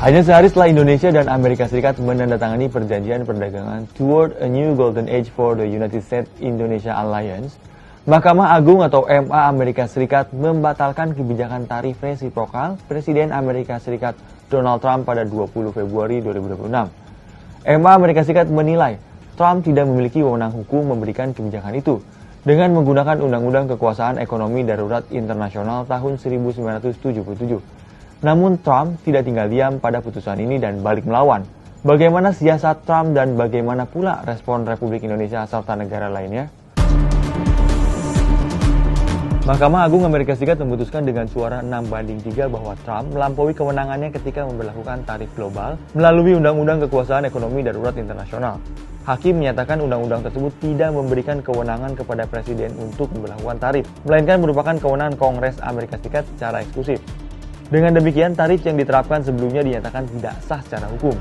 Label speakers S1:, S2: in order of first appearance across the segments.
S1: Hanya sehari setelah Indonesia dan Amerika Serikat menandatangani perjanjian perdagangan Toward a New Golden Age for the United States-Indonesia Alliance, Mahkamah Agung atau MA Amerika Serikat membatalkan kebijakan tarif resiprokal Presiden Amerika Serikat Donald Trump pada 20 Februari 2026. MA Amerika Serikat menilai Trump tidak memiliki wewenang hukum memberikan kebijakan itu dengan menggunakan Undang-Undang Kekuasaan Ekonomi Darurat Internasional tahun 1977. Namun Trump tidak tinggal diam pada putusan ini dan balik melawan. Bagaimana siasat Trump dan bagaimana pula respon Republik Indonesia serta negara lainnya? Mahkamah Agung Amerika Serikat memutuskan dengan suara 6-3 bahwa Trump melampaui kewenangannya ketika memberlakukan tarif global melalui Undang-Undang Kekuasaan Ekonomi Darurat Internasional. Hakim menyatakan undang-undang tersebut tidak memberikan kewenangan kepada Presiden untuk memberlakukan tarif, melainkan merupakan kewenangan Kongres Amerika Serikat secara eksklusif. Dengan demikian, tarif yang diterapkan sebelumnya dinyatakan tidak sah secara hukum.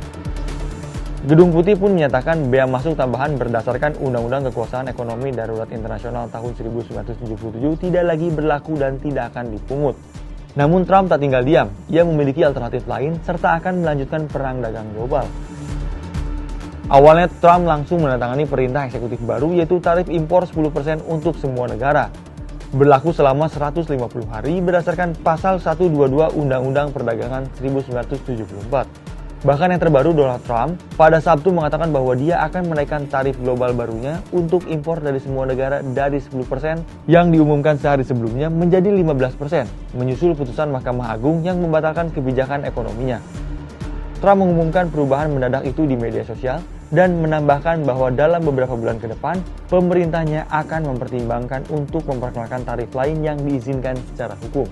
S1: Gedung Putih pun menyatakan bea masuk tambahan berdasarkan Undang-Undang Kekuasaan Ekonomi Darurat Internasional tahun 1977 tidak lagi berlaku dan tidak akan dipungut. Namun Trump tak tinggal diam, ia memiliki alternatif lain serta akan melanjutkan perang dagang global. Awalnya Trump langsung menandatangani perintah eksekutif baru yaitu tarif impor 10% untuk semua negara. Berlaku selama 150 hari berdasarkan pasal 122 Undang-Undang Perdagangan 1974. Bahkan yang terbaru, Donald Trump pada Sabtu mengatakan bahwa dia akan menaikkan tarif global barunya untuk impor dari semua negara dari 10% yang diumumkan sehari sebelumnya menjadi 15%, menyusul putusan Mahkamah Agung yang membatalkan kebijakan ekonominya. Trump mengumumkan perubahan mendadak itu di media sosial dan menambahkan bahwa dalam beberapa bulan ke depan, pemerintahnya akan mempertimbangkan untuk memperkenalkan tarif lain yang diizinkan secara hukum.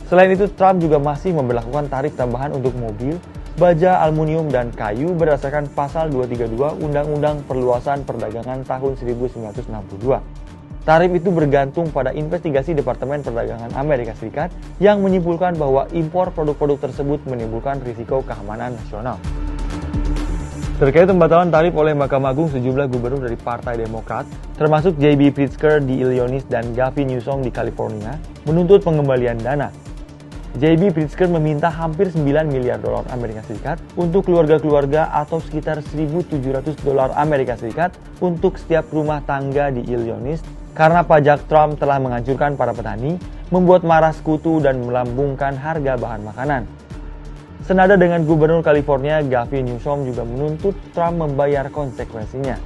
S1: Selain itu, Trump juga masih memberlakukan tarif tambahan untuk mobil, baja, aluminium, dan kayu berdasarkan pasal 232 Undang-Undang Perluasan Perdagangan tahun 1962. Tarif itu bergantung pada investigasi Departemen Perdagangan Amerika Serikat yang menyimpulkan bahwa impor produk-produk tersebut menimbulkan risiko keamanan nasional. Terkait pembatalan tarif oleh Mahkamah Agung, sejumlah gubernur dari Partai Demokrat, termasuk J.B. Pritzker di Illinois dan Gavin Newsom di California, menuntut pengembalian dana. J.B. Pritzker meminta hampir 9 miliar dolar Amerika Serikat untuk keluarga-keluarga atau sekitar 1.700 dolar Amerika Serikat untuk setiap rumah tangga di Illinois karena pajak Trump telah menghancurkan para petani, membuat marah sekutu dan melambungkan harga bahan makanan. Senada dengan Gubernur California, Gavin Newsom juga menuntut Trump membayar konsekuensinya.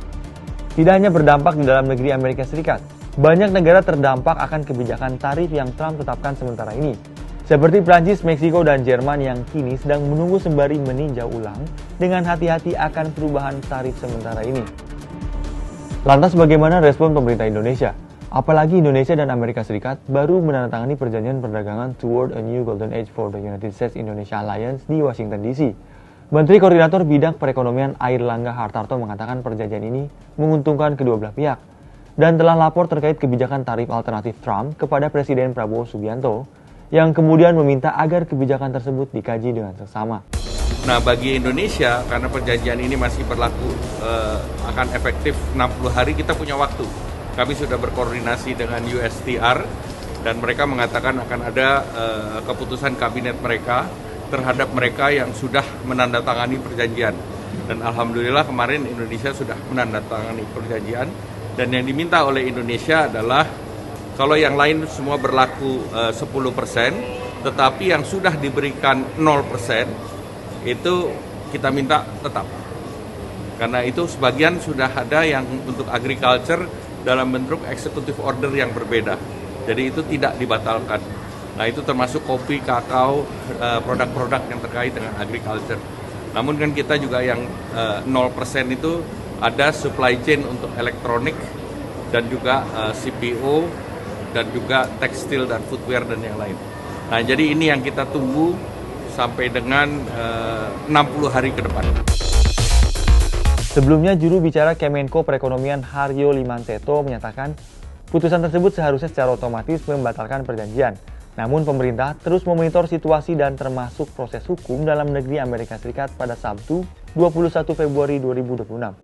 S1: Tidak hanya berdampak di dalam negeri Amerika Serikat, banyak negara terdampak akan kebijakan tarif yang Trump tetapkan sementara ini. Seperti Prancis, Meksiko, dan Jerman yang kini sedang menunggu sembari meninjau ulang dengan hati-hati akan perubahan tarif sementara ini. Lantas bagaimana respon pemerintah Indonesia? Apalagi Indonesia dan Amerika Serikat baru menandatangani perjanjian perdagangan Toward a New Golden Age for the United States-Indonesia Alliance di Washington DC. Menteri Koordinator Bidang Perekonomian Airlangga Hartarto mengatakan perjanjian ini menguntungkan kedua belah pihak dan telah lapor terkait kebijakan tarif alternatif Trump kepada Presiden Prabowo Subianto yang kemudian meminta agar kebijakan tersebut dikaji dengan seksama.
S2: Nah, bagi Indonesia, karena perjanjian ini masih berlaku akan efektif 60 hari, kita punya waktu. Kami sudah berkoordinasi dengan USTR dan mereka mengatakan akan ada keputusan kabinet mereka terhadap mereka yang sudah menandatangani perjanjian. Dan alhamdulillah kemarin Indonesia sudah menandatangani perjanjian dan yang diminta oleh Indonesia adalah kalau yang lain semua berlaku 10%, tetapi yang sudah diberikan 0% itu kita minta tetap. Karena itu sebagian sudah ada yang untuk agriculture dalam bentuk executive order yang berbeda. Jadi itu tidak dibatalkan. Nah, itu termasuk kopi, kakao, produk-produk yang terkait dengan agriculture. Namun kan kita juga yang 0% itu ada supply chain untuk elektronik dan juga CPO dan juga tekstil dan footwear dan yang lain. Nah, jadi ini yang kita tunggu sampai dengan 60 hari ke depan.
S1: Sebelumnya, juru bicara Kemenko Perekonomian Haryo Limanseto menyatakan putusan tersebut seharusnya secara otomatis membatalkan perjanjian. Namun pemerintah terus memonitor situasi dan termasuk proses hukum dalam negeri Amerika Serikat pada Sabtu 21 Februari 2026.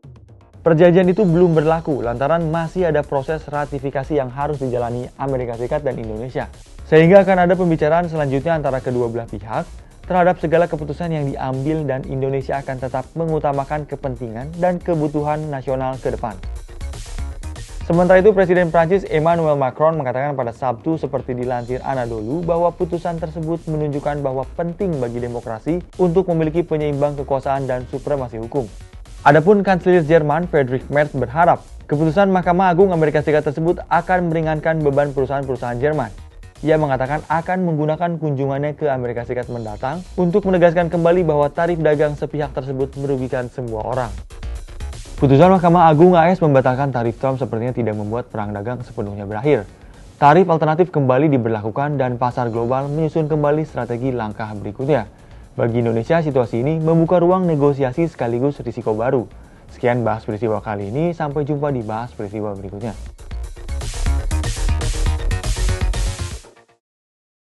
S1: Perjanjian itu belum berlaku lantaran masih ada proses ratifikasi yang harus dijalani Amerika Serikat dan Indonesia. Sehingga akan ada pembicaraan selanjutnya antara kedua belah pihak terhadap segala keputusan yang diambil dan Indonesia akan tetap mengutamakan kepentingan dan kebutuhan nasional ke depan. Sementara itu, Presiden Prancis Emmanuel Macron mengatakan pada Sabtu seperti dilansir Anadolu bahwa putusan tersebut menunjukkan bahwa penting bagi demokrasi untuk memiliki penyeimbang kekuasaan dan supremasi hukum. Adapun Kanselir Jerman Friedrich Merz berharap keputusan Mahkamah Agung Amerika Serikat tersebut akan meringankan beban perusahaan-perusahaan Jerman. Ia mengatakan akan menggunakan kunjungannya ke Amerika Serikat mendatang untuk menegaskan kembali bahwa tarif dagang sepihak tersebut merugikan semua orang. Putusan Mahkamah Agung AS membatalkan tarif Trump sepertinya tidak membuat perang dagang sepenuhnya berakhir. Tarif alternatif kembali diberlakukan dan pasar global menyusun kembali strategi langkah berikutnya. Bagi Indonesia, situasi ini membuka ruang negosiasi sekaligus risiko baru. Sekian bahas peristiwa kali ini, sampai jumpa di bahas peristiwa berikutnya.